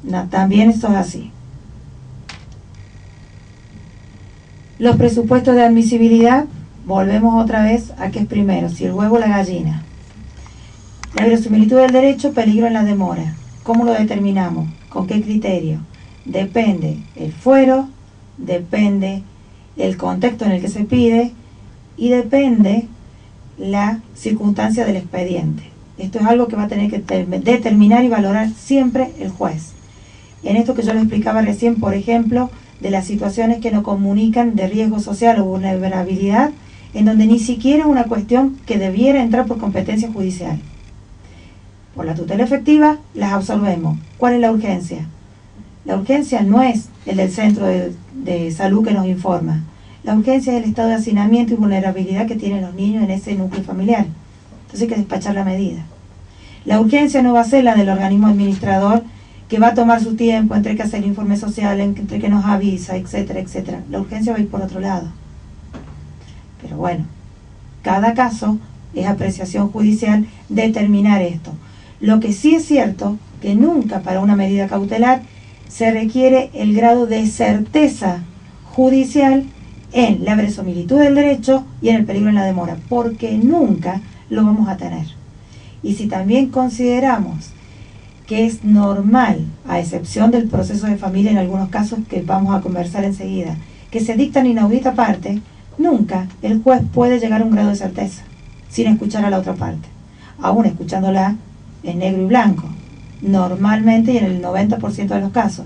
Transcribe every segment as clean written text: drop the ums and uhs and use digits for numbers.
No, también esto es así. Los presupuestos de admisibilidad, volvemos otra vez a qué es primero, si el huevo o la gallina. La verosimilitud del derecho, peligro en la demora. ¿Cómo lo determinamos? ¿Con qué criterio? Depende el fuero, depende el contexto en el que se pide y depende la circunstancia del expediente. Esto es algo que va a tener que determinar y valorar siempre el juez. En esto que yo le explicaba recién, por ejemplo, de las situaciones que nos comunican de riesgo social o vulnerabilidad, en donde ni siquiera es una cuestión que debiera entrar por competencia judicial. Por la tutela efectiva, las absolvemos. ¿Cuál es la urgencia? La urgencia no es el del centro de salud que nos informa. La urgencia es el estado de hacinamiento y vulnerabilidad que tienen los niños en ese núcleo familiar. Entonces hay que despachar la medida. La urgencia no va a ser la del organismo administrador, que va a tomar su tiempo entre que hacer el informe social, entre que nos avisa, etcétera, etcétera. La urgencia va a ir por otro lado. Pero bueno, cada caso es apreciación judicial determinar esto. Lo que sí es cierto, que nunca para una medida cautelar se requiere el grado de certeza judicial en la verosimilitud del derecho y en el peligro en la demora, porque nunca lo vamos a tener. Y si también consideramos que es normal, a excepción del proceso de familia en algunos casos que vamos a conversar enseguida, que se dictan inaudita parte, nunca el juez puede llegar a un grado de certeza sin escuchar a la otra parte, aún escuchándola en negro y blanco, normalmente y en el 90% de los casos.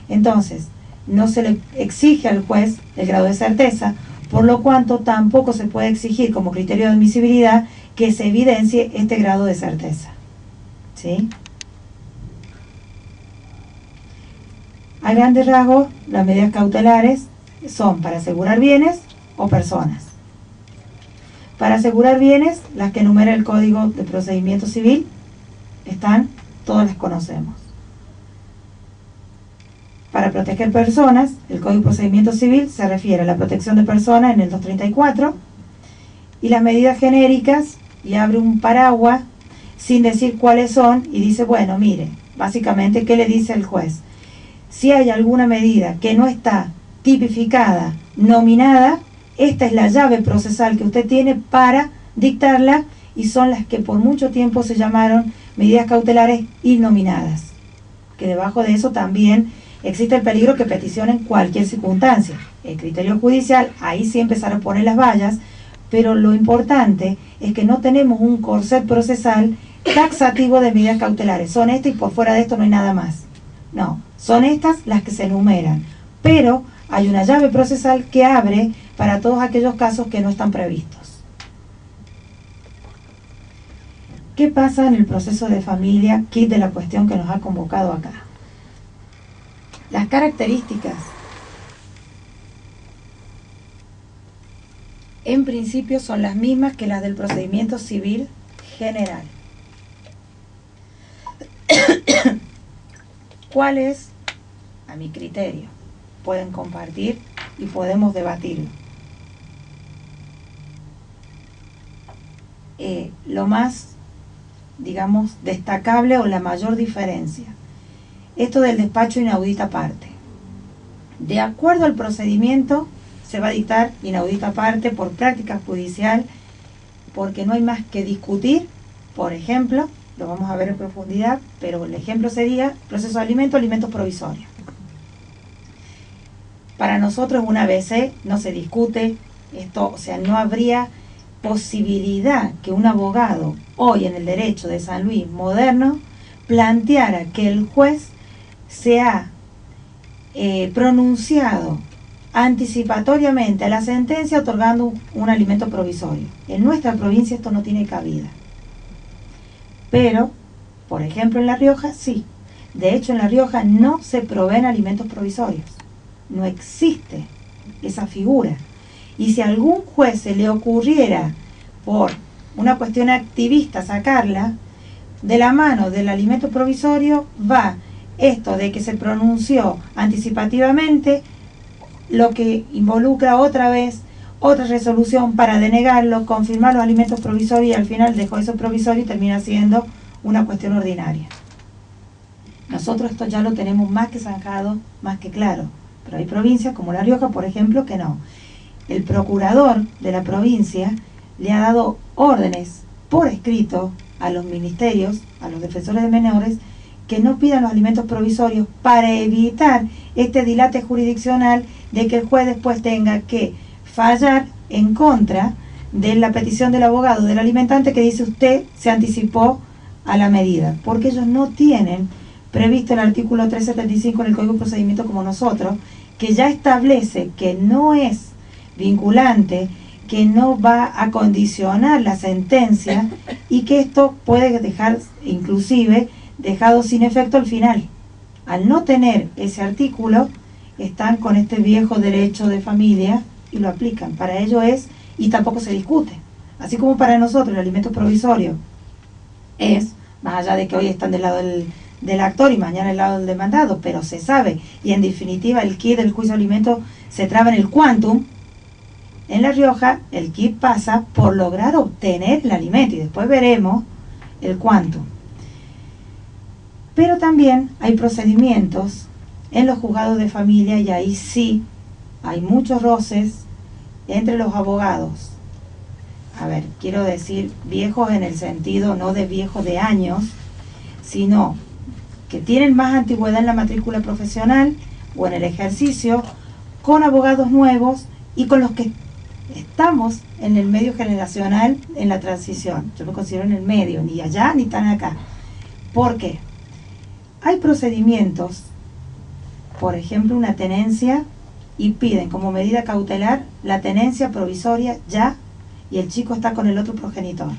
Entonces, no se le exige al juez el grado de certeza, por lo cuanto tampoco se puede exigir como criterio de admisibilidad que se evidencie este grado de certeza. ¿Sí? A grandes rasgos, las medidas cautelares son para asegurar bienes o personas. Para asegurar bienes, las que enumera el Código de Procedimiento Civil, todas las conocemos. Para proteger personas, el Código de Procedimiento Civil se refiere a la protección de personas en el 234, y las medidas genéricas, y abre un paraguas sin decir cuáles son, y dice, bueno, mire, básicamente, ¿qué le dice el juez? Si hay alguna medida que no está tipificada, nominada, esta es la llave procesal que usted tiene para dictarla, y son las que por mucho tiempo se llamaron medidas cautelares innominadas. Que debajo de eso también existe el peligro que peticionen cualquier circunstancia. El criterio judicial, ahí sí empezar a poner las vallas, pero lo importante es que no tenemos un corset procesal taxativo de medidas cautelares. Son estas y por fuera de esto no hay nada más. No, son estas las que se enumeran, pero hay una llave procesal que abre para todos aquellos casos que no están previstos. ¿Qué pasa en el proceso de familia, kit de la cuestión que nos ha convocado acá? Las características, en principio, son las mismas que las del procedimiento civil general. ¿Cuál es? A mi criterio. Pueden compartir y podemos debatirlo. Lo más, digamos, destacable o la mayor diferencia. Esto del despacho inaudita parte. De acuerdo al procedimiento, se va a dictar inaudita parte por práctica judicial, porque no hay más que discutir. Por ejemplo, lo vamos a ver en profundidad, pero el ejemplo sería proceso de alimentos provisorios. Para nosotros un ABC no se discute esto, o sea, no habría posibilidad que un abogado hoy en el derecho de San Luis moderno planteara que el juez se ha pronunciado anticipatoriamente a la sentencia otorgando un alimento provisorio. En nuestra provincia esto no tiene cabida. Pero, por ejemplo, en La Rioja sí. De hecho, en La Rioja no se proveen alimentos provisorios. No existe esa figura. Y si a algún juez se le ocurriera, por una cuestión activista, sacarla, de la mano del alimento provisorio va esto de que se pronunció anticipativamente, lo que involucra otra vez otra resolución para denegarlo, confirmar los alimentos provisorios, y al final dejó eso provisorio y termina siendo una cuestión ordinaria. Nosotros esto ya lo tenemos más que zanjado, más que claro. Pero hay provincias como La Rioja, por ejemplo, que no. El procurador de la provincia le ha dado órdenes por escrito a los ministerios, a los defensores de menores, que no pidan los alimentos provisorios para evitar este dilate jurisdiccional de que el juez después tenga que fallar en contra de la petición del abogado del alimentante que dice usted se anticipó a la medida, porque ellos no tienen previsto el artículo 375 en el Código de Procedimiento como nosotros, que ya establece que no es vinculante, que no va a condicionar la sentencia y que esto puede dejar inclusive dejado sin efecto al final. Al no tener ese artículo, están con este viejo derecho de familia y lo aplican. Para ello es, y tampoco se discute. Así como para nosotros el alimento provisorio es, más allá de que hoy están del lado del actor y mañana del lado del demandado, pero se sabe, y en definitiva el quid del juicio de alimento se traba en el quantum. En La Rioja el quid pasa por lograr obtener el alimento y después veremos el quantum. Pero también hay procedimientos en los juzgados de familia y ahí sí hay muchos roces entre los abogados. A ver, quiero decir viejos en el sentido no de viejos de años, sino que tienen más antigüedad en la matrícula profesional o en el ejercicio, con abogados nuevos y con los que estamos en el medio generacional en la transición. Yo me considero en el medio, ni allá ni tan acá. ¿Por qué? Hay procedimientos, por ejemplo, una tenencia, y piden como medida cautelar la tenencia provisoria ya, y el chico está con el otro progenitor.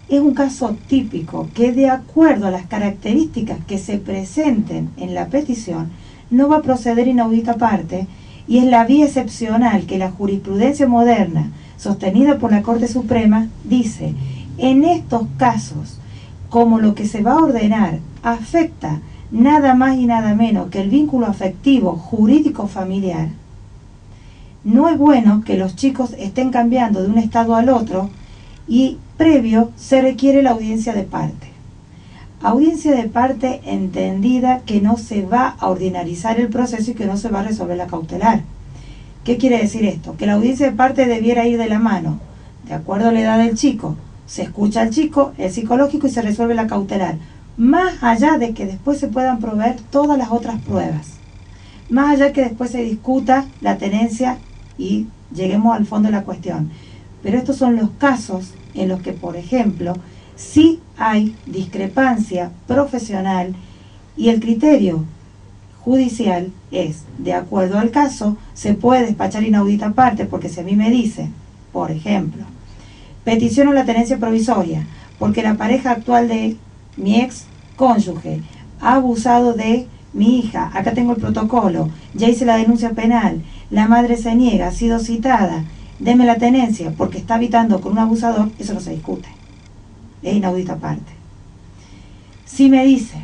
Es un caso típico que, de acuerdo a las características que se presenten en la petición, no va a proceder inaudita parte, y es la vía excepcional que la jurisprudencia moderna, sostenida por la Corte Suprema, dice: en estos casos, como lo que se va a ordenar afecta nada más y nada menos que el vínculo afectivo jurídico familiar, no es bueno que los chicos estén cambiando de un estado al otro, y previo se requiere la audiencia de parte. Audiencia de parte entendida que no se va a ordinarizar el proceso y que no se va a resolver la cautelar. ¿Qué quiere decir esto? Que la audiencia de parte debiera ir de la mano, de acuerdo a la edad del chico. Se escucha al chico, el psicológico, y se resuelve la cautelar. Más allá de que después se puedan proveer todas las otras pruebas. Más allá de que después se discuta la tenencia y lleguemos al fondo de la cuestión. Pero estos son los casos en los que, por ejemplo, sí hay discrepancia profesional y el criterio judicial es, de acuerdo al caso, se puede despachar inaudita parte, porque si a mí me dicen, por ejemplo, peticiono la tenencia provisoria porque la pareja actual de mi ex cónyuge ha abusado de mi hija, acá tengo el protocolo, ya hice la denuncia penal, la madre se niega, ha sido citada, deme la tenencia porque está habitando con un abusador, eso no se discute, es inaudita parte. Si me dice,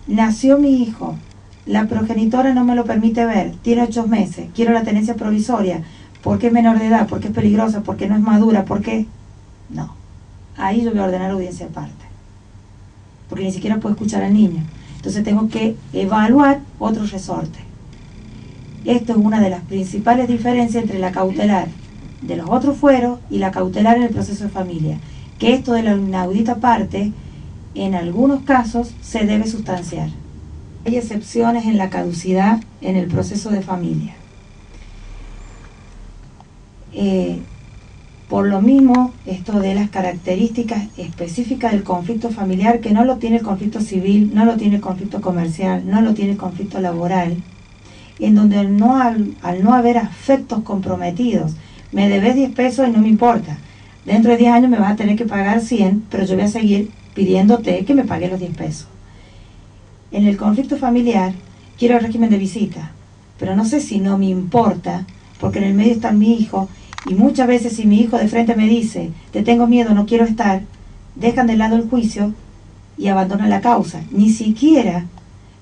nació mi hijo, la progenitora no me lo permite ver, tiene 8 meses, quiero la tenencia provisoria, porque es menor de edad, porque es peligrosa, porque no es madura, porque... No, ahí yo voy a ordenar audiencia aparte, porque ni siquiera puedo escuchar al niño. Entonces tengo que evaluar otro resorte. Esto es una de las principales diferencias entre la cautelar de los otros fueros y la cautelar en el proceso de familia, que esto de la inaudita parte, en algunos casos, se debe sustanciar. Hay excepciones en la caducidad en el proceso de familia. Por lo mismo, esto de las características específicas del conflicto familiar, que no lo tiene el conflicto civil, no lo tiene el conflicto comercial, no lo tiene el conflicto laboral, en donde al no haber afectos comprometidos, me debes 10 pesos y no me importa, dentro de 10 años me vas a tener que pagar 100, pero yo voy a seguir pidiéndote que me pagues los 10 pesos. En el conflicto familiar, quiero el régimen de visita, pero no sé si no me importa, porque en el medio está mi hijo, y muchas veces si mi hijo de frente me dice, te tengo miedo, no quiero estar, dejan de lado el juicio y abandonan la causa. Ni siquiera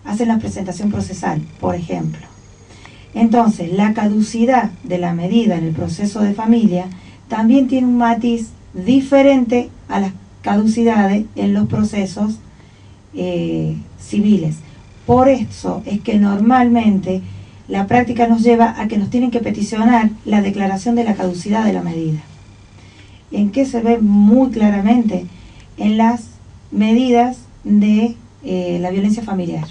hacen la presentación procesal, por ejemplo. Entonces, la caducidad de la medida en el proceso de familia también tiene un matiz diferente a las caducidades en los procesos civiles. Por eso es que normalmente la práctica nos lleva a que nos tienen que peticionar la declaración de la caducidad de la medida. ¿En qué se ve muy claramente? En las medidas de la violencia familiar.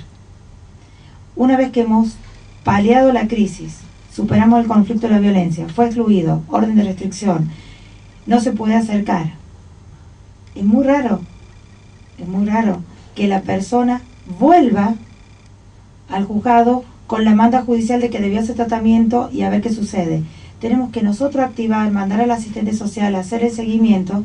Una vez que hemos paliado la crisis, superamos el conflicto de la violencia, fue excluido, orden de restricción, no se puede acercar. Es muy raro que la persona vuelva al juzgado con la manda judicial de que debió hacer tratamiento y a ver qué sucede. Tenemos que nosotros activar, mandar al asistente social a hacer el seguimiento,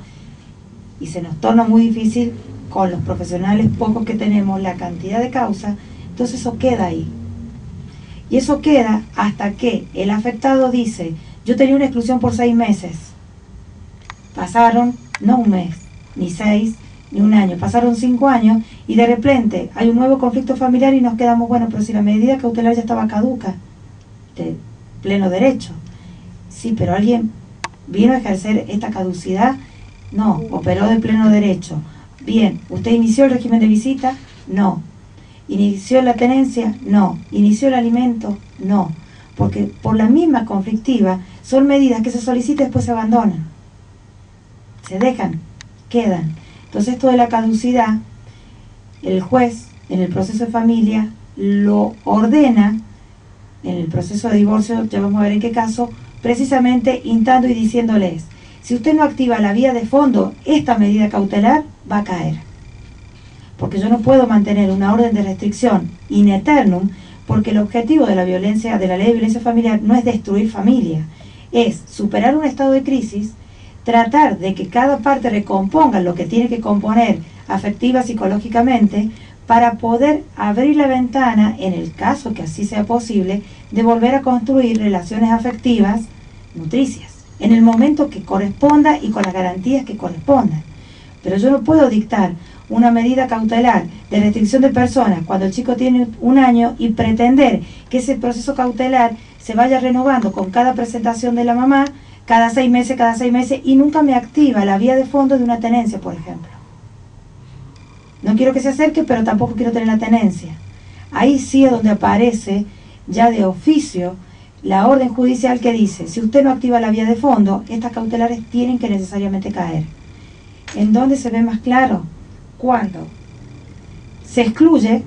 y se nos torna muy difícil con los profesionales pocos que tenemos, la cantidad de causas. Entonces eso queda ahí. Y eso queda hasta que el afectado dice, yo tenía una exclusión por 6 meses. Pasaron, no un mes, ni 6, ni un año, pasaron 5 años y de repente hay un nuevo conflicto familiar y nos quedamos, bueno, pero si la medida cautelar ya estaba caduca, de pleno derecho. Sí, pero alguien vino a ejercer esta caducidad, no, operó de pleno derecho. Bien, ¿usted inició el régimen de visita? No. ¿Inició la tenencia? No. ¿Inició el alimento? No. Porque por la misma conflictiva son medidas que se solicitan y después se abandonan. Se dejan, quedan. Entonces esto de la caducidad, el juez en el proceso de familia lo ordena, en el proceso de divorcio, ya vamos a ver en qué caso, precisamente instando y diciéndoles, si usted no activa la vía de fondo, esta medida cautelar va a caer. Porque yo no puedo mantener una orden de restricción in eternum, porque el objetivo de la violencia, de la ley de violencia familiar, no es destruir familia, es superar un estado de crisis, tratar de que cada parte recomponga lo que tiene que componer afectiva, psicológicamente, para poder abrir la ventana, en el caso que así sea posible, de volver a construir relaciones afectivas nutricias, en el momento que corresponda y con las garantías que correspondan. Pero yo no puedo dictar una medida cautelar de restricción de personas cuando el chico tiene 1 año y pretender que ese proceso cautelar se vaya renovando con cada presentación de la mamá, cada 6 meses, y nunca me activa la vía de fondo de una tenencia, por ejemplo. No quiero que se acerque, pero tampoco quiero tener la tenencia. Ahí sí es donde aparece ya de oficio la orden judicial que dice, si usted no activa la vía de fondo, estas cautelares tienen que necesariamente caer. ¿En dónde se ve más claro? Cuando se excluye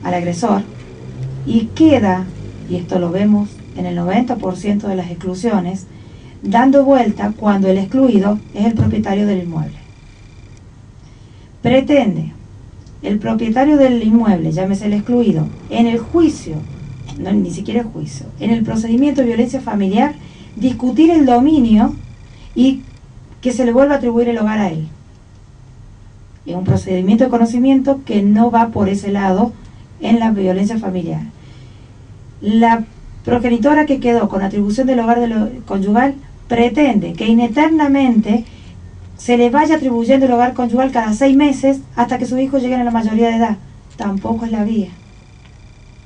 al agresor y queda, y esto lo vemos en el 90% de las exclusiones, dando vuelta cuando el excluido es el propietario del inmueble. Pretende el propietario del inmueble, llámese el excluido, en el juicio, no, ni siquiera el juicio, en el procedimiento de violencia familiar, discutir el dominio y que se le vuelva a atribuir el hogar a él. Es un procedimiento de conocimiento que no va por ese lado en la violencia familiar. La progenitora que quedó con atribución del hogar conyugal pretende que ineternamente se le vaya atribuyendo el hogar conyugal cada 6 meses hasta que sus hijos lleguen a la mayoría de edad. Tampoco es la vía.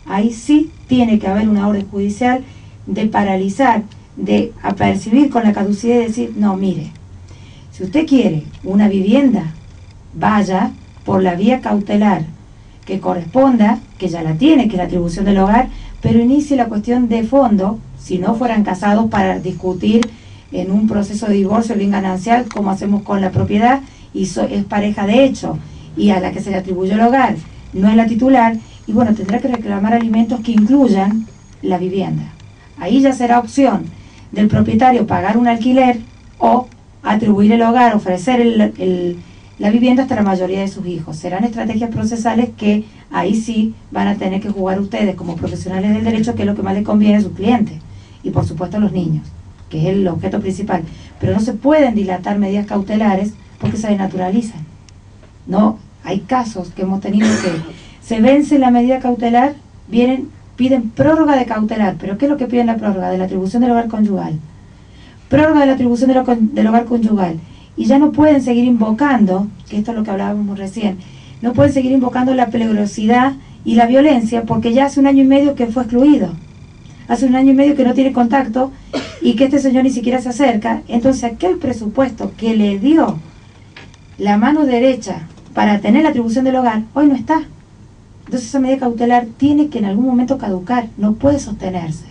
Ahí sí tiene que haber una orden judicial de paralizar, de apercibir con la caducidad y decir, no, mire, si usted quiere una vivienda, vaya por la vía cautelar que corresponda, que ya la tiene, que es la atribución del hogar, pero inicie la cuestión de fondo, si no fueran casados, para discutir en un proceso de divorcio bien ganancial, como hacemos con la propiedad, y es pareja de hecho, y a la que se le atribuyó el hogar no es la titular, y bueno, tendrá que reclamar alimentos que incluyan la vivienda. Ahí ya será opción del propietario pagar un alquiler o atribuir el hogar, ofrecer la vivienda hasta la mayoría de sus hijos. Serán estrategias procesales que ahí sí van a tener que jugar ustedes como profesionales del derecho, que es lo que más les conviene a sus clientes, y por supuesto a los niños, que es el objeto principal. Pero no se pueden dilatar medidas cautelares porque se denaturalizan. No, hay casos que hemos tenido que se vence la medida cautelar, piden prórroga de cautelar. ¿Pero qué es lo que piden la prórroga? De la atribución del hogar conyugal. Prórroga de la atribución del hogar conyugal. Y ya no pueden seguir invocando, que esto es lo que hablábamos recién, no pueden seguir invocando la peligrosidad y la violencia porque ya hace 1 año y medio que fue excluido. Hace 1 año y medio que no tiene contacto y que este señor ni siquiera se acerca. Entonces aquel presupuesto que le dio la mano derecha para tener la atribución del hogar, hoy no está. Entonces esa medida cautelar tiene que en algún momento caducar, no puede sostenerse.